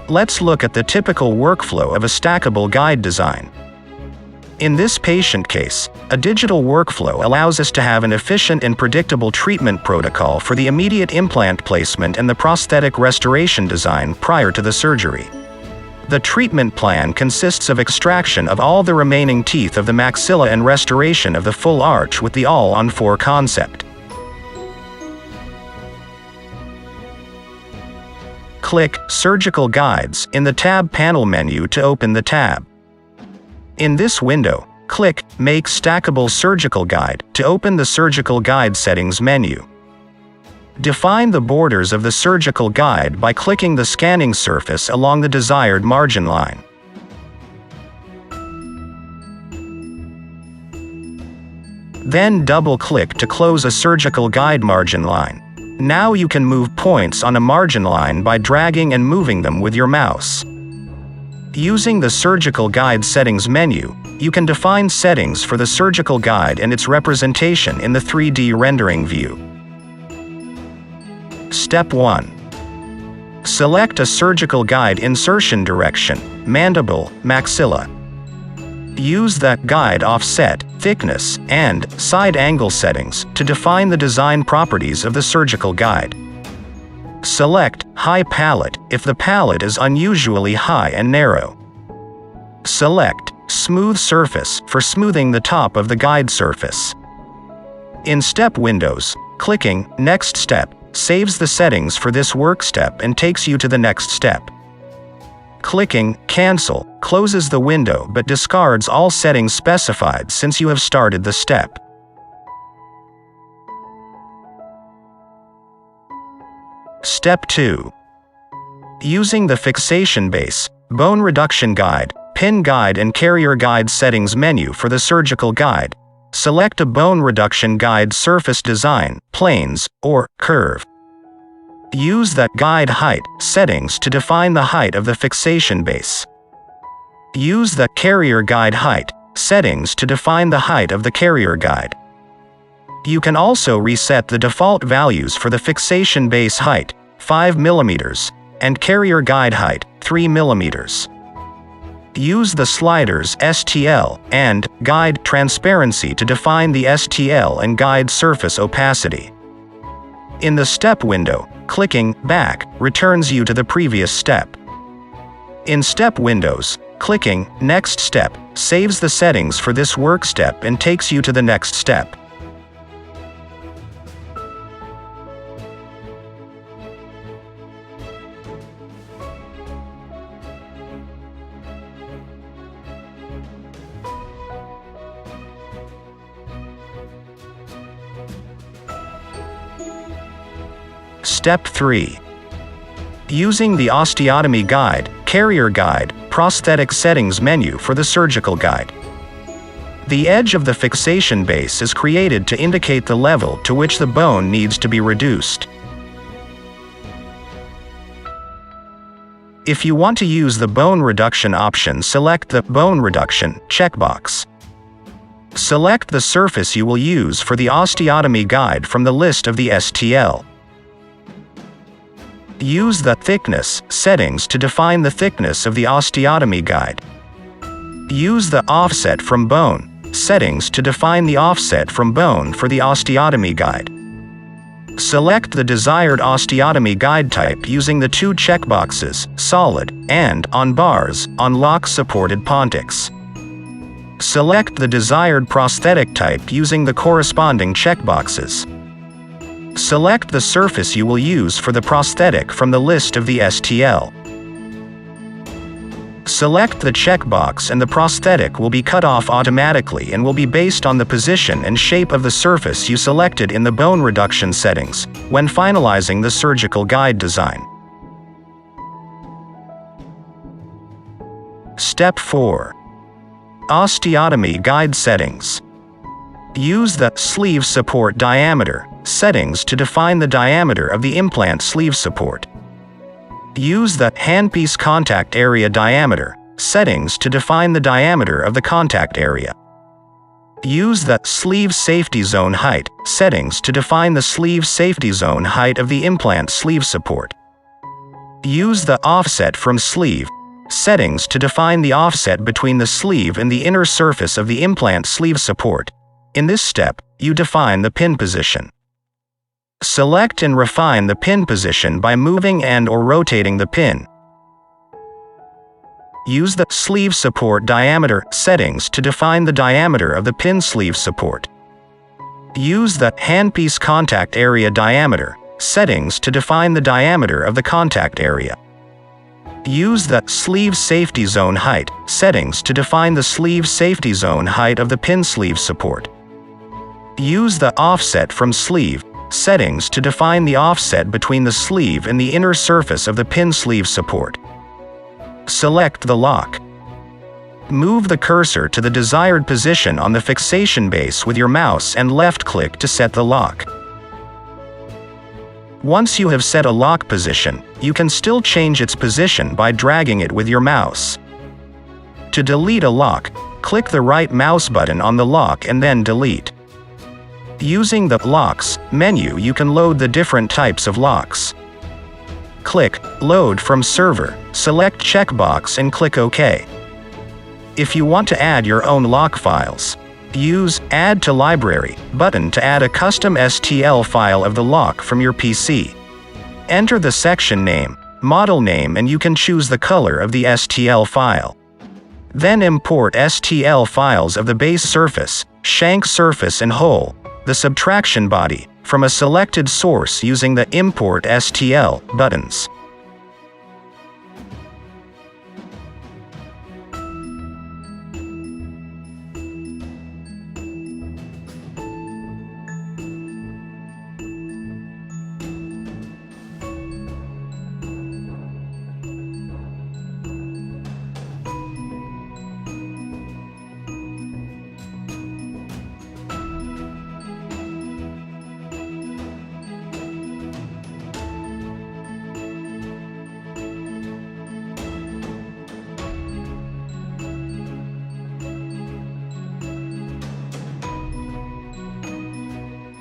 Let's look at the typical workflow of a stackable guide design. In this patient case, a digital workflow allows us to have an efficient and predictable treatment protocol for the immediate implant placement and the prosthetic restoration design prior to the surgery. The treatment plan consists of extraction of all the remaining teeth of the maxilla and restoration of the full arch with the all-on-4 concept. Click Surgical Guides in the Tab panel menu to open the tab. In this window, click Make Stackable Surgical Guide to open the Surgical Guide Settings menu. Define the borders of the surgical guide by clicking the scanning surface along the desired margin line. Then double-click to close a surgical guide margin line. Now you can move points on a margin line by dragging and moving them with your mouse. Using the Surgical Guide Settings menu, you can define settings for the surgical guide and its representation in the 3D rendering view. Step 1. Select a surgical guide insertion direction, mandible, maxilla. Use the guide offset, thickness, and side angle settings to define the design properties of the surgical guide. Select High Palette if the palette is unusually high and narrow. Select Smooth Surface for smoothing the top of the guide surface. In step windows, clicking Next Step saves the settings for this work step and takes you to the next step. Clicking Cancel closes the window but discards all settings specified since you have started the step. Step 2. Using the Fixation Base, Bone Reduction Guide, Pin Guide and Carrier Guide Settings menu for the surgical guide, select a bone reduction guide surface design, planes, or curve. Use the Guide Height settings to define the height of the fixation base. Use the Carrier Guide Height settings to define the height of the carrier guide. You can also reset the default values for the fixation base height, 5 mm, and carrier guide height, 3 mm. Use the sliders STL and Guide Transparency to define the STL and guide surface opacity. In the step window, clicking Back returns you to the previous step. In step windows, clicking Next Step saves the settings for this work step and takes you to the next step. Step 3. Using the Osteotomy Guide, Carrier Guide, Prosthetic Settings menu for the surgical guide. The edge of the fixation base is created to indicate the level to which the bone needs to be reduced. If you want to use the bone reduction option, select the Bone Reduction checkbox. Select the surface you will use for the osteotomy guide from the list of the STL. Use the Thickness settings to define the thickness of the osteotomy guide. Use the Offset from Bone settings to define the offset from bone for the osteotomy guide. Select the desired osteotomy guide type using the two checkboxes, Solid and On Bars, on lock-supported Pontics. Select the desired prosthetic type using the corresponding checkboxes. Select the surface you will use for the prosthetic from the list of the STL. Select the checkbox and the prosthetic will be cut off automatically and will be based on the position and shape of the surface you selected in the bone reduction settings when finalizing the surgical guide design. Step 4. Osteotomy Guide Settings. Use the Sleeve Support Diameter settings to define the diameter of the implant sleeve support. Use the Handpiece Contact Area Diameter settings to define the diameter of the contact area. Use the Sleeve Safety Zone Height settings to define the sleeve safety zone height of the implant sleeve support. Use the offset from sleeve settings to define the offset between the sleeve and the inner surface of the implant sleeve support. In this step, you define the pin position. Select and refine the pin position by moving and/or rotating the pin. Use the sleeve support diameter settings to define the diameter of the pin sleeve support. Use the handpiece contact area diameter settings to define the diameter of the contact area. Use the sleeve safety zone height settings to define the sleeve safety zone height of the pin sleeve support. Use the offset from sleeve settings to define the offset between the sleeve and the inner surface of the pin sleeve support. Select the lock. Move the cursor to the desired position on the fixation base with your mouse and left-click to set the lock. Once you have set a lock position, you can still change its position by dragging it with your mouse. To delete a lock, click the right mouse button on the lock and then delete. Using the Locks menu, you can load the different types of locks. Click Load from Server, select checkbox and click OK. If you want to add your own lock files, use Add to Library button to add a custom STL file of the lock from your PC. Enter the section name, model name, and you can choose the color of the STL file. Then import STL files of the base surface, shank surface and hole, the subtraction body, from a selected source using the Import STL buttons.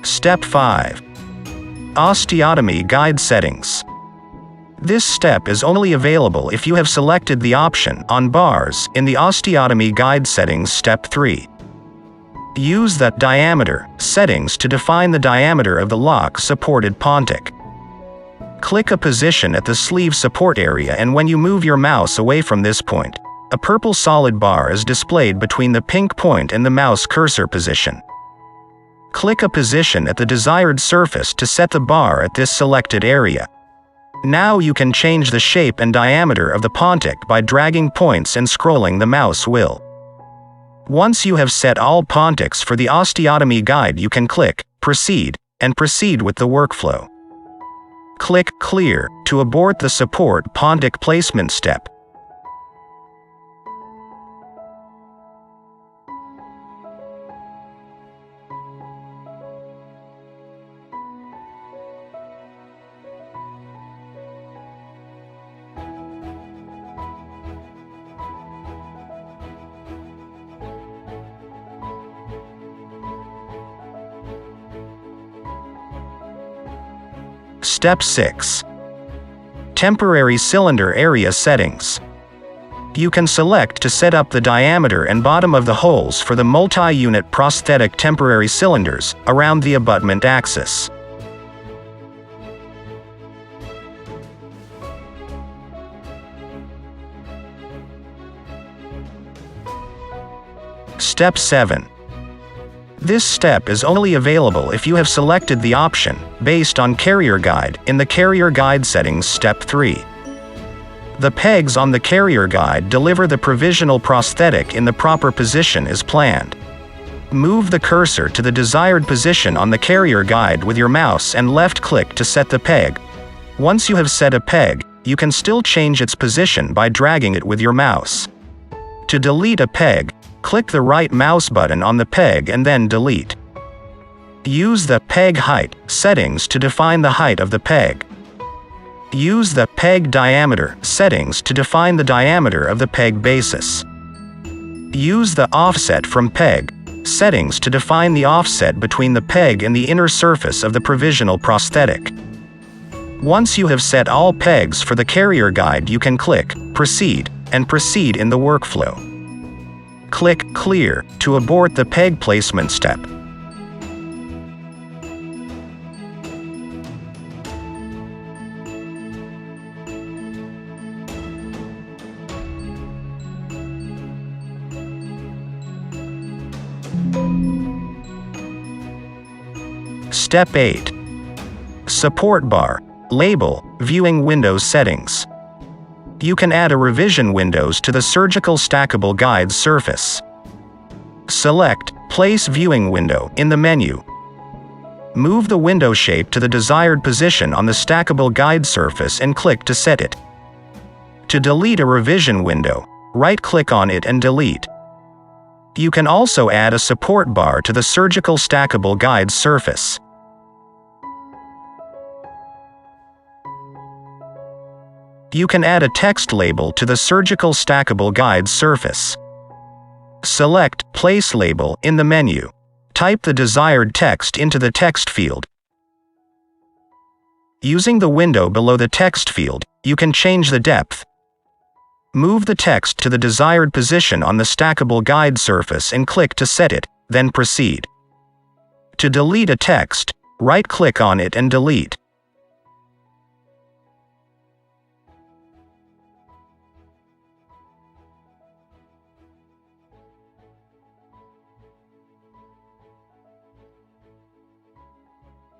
Step 5. Osteotomy Guide Settings. This step is only available if you have selected the option on bars in the Osteotomy Guide Settings Step 3. Use the Diameter settings to define the diameter of the lock-supported Pontic. Click a position at the sleeve support area, and when you move your mouse away from this point, a purple solid bar is displayed between the pink point and the mouse cursor position. Click a position at the desired surface to set the bar at this selected area. Now you can change the shape and diameter of the Pontic by dragging points and scrolling the mouse wheel. Once you have set all Pontics for the osteotomy guide, you can click Proceed and proceed with the workflow. Click Clear to abort the support Pontic placement step. Step 6. Temporary cylinder area settings. You can select to set up the diameter and bottom of the holes for the multi-unit prosthetic temporary cylinders around the abutment axis. Step 7. This step is only available if you have selected the option based on Carrier Guide in the Carrier Guide Settings Step 3. The pegs on the Carrier Guide deliver the provisional prosthetic in the proper position as planned. Move the cursor to the desired position on the Carrier Guide with your mouse and left-click to set the peg. Once you have set a peg, you can still change its position by dragging it with your mouse. To delete a peg, click the right mouse button on the peg and then delete. Use the Peg Height settings to define the height of the peg. Use the Peg Diameter settings to define the diameter of the peg basis. Use the Offset from Peg settings to define the offset between the peg and the inner surface of the provisional prosthetic. Once you have set all pegs for the carrier guide, you can click Proceed and proceed in the workflow. Click Clear to abort the peg placement step. Step 8. Support bar. Label, Viewing Windows Settings. You can add a revision windows to the surgical stackable guide surface. Select Place Viewing Window in the menu. Move the window shape to the desired position on the stackable guide surface and click to set it. To delete a revision window, right-click on it and delete. You can also add a support bar to the surgical stackable guide surface. You can add a text label to the surgical stackable guide surface. Select Place Label in the menu. Type the desired text into the text field. Using the window below the text field, you can change the depth. Move the text to the desired position on the stackable guide surface and click to set it, then proceed. To delete a text, right-click on it and delete.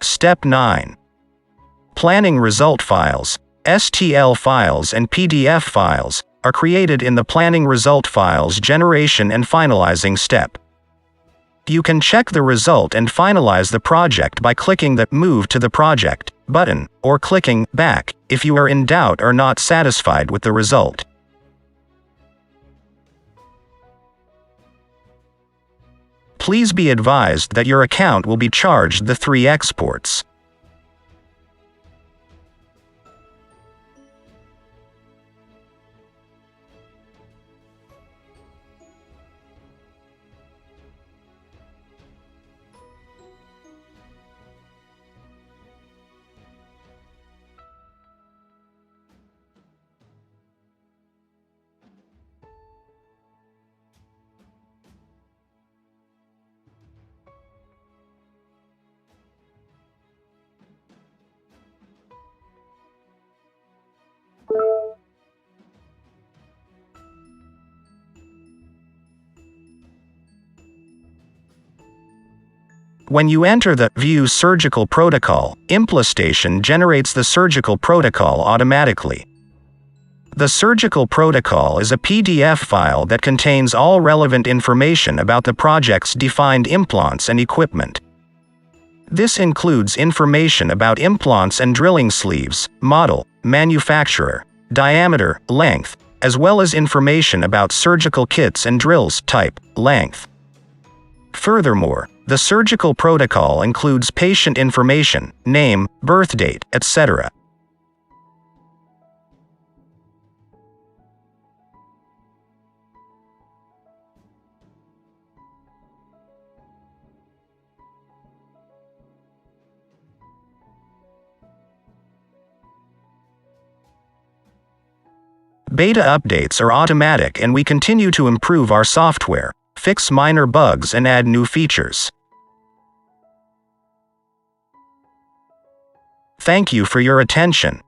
Step 9. Planning result files, STL files and PDF files, are created in the Planning Result Files Generation and Finalizing step. You can check the result and finalize the project by clicking the Move to the Project button, or clicking Back if you are in doubt or not satisfied with the result. Please be advised that your account will be charged the 3 exports. When you enter the View Surgical Protocol, ImplaStation generates the surgical protocol automatically. The surgical protocol is a PDF file that contains all relevant information about the project's defined implants and equipment. This includes information about implants and drilling sleeves, model, manufacturer, diameter, length, as well as information about surgical kits and drills, type, length. Furthermore, the surgical protocol includes patient information, name, birth date, etc. Beta updates are automatic and we continue to improve our software, fix minor bugs and add new features. Thank you for your attention.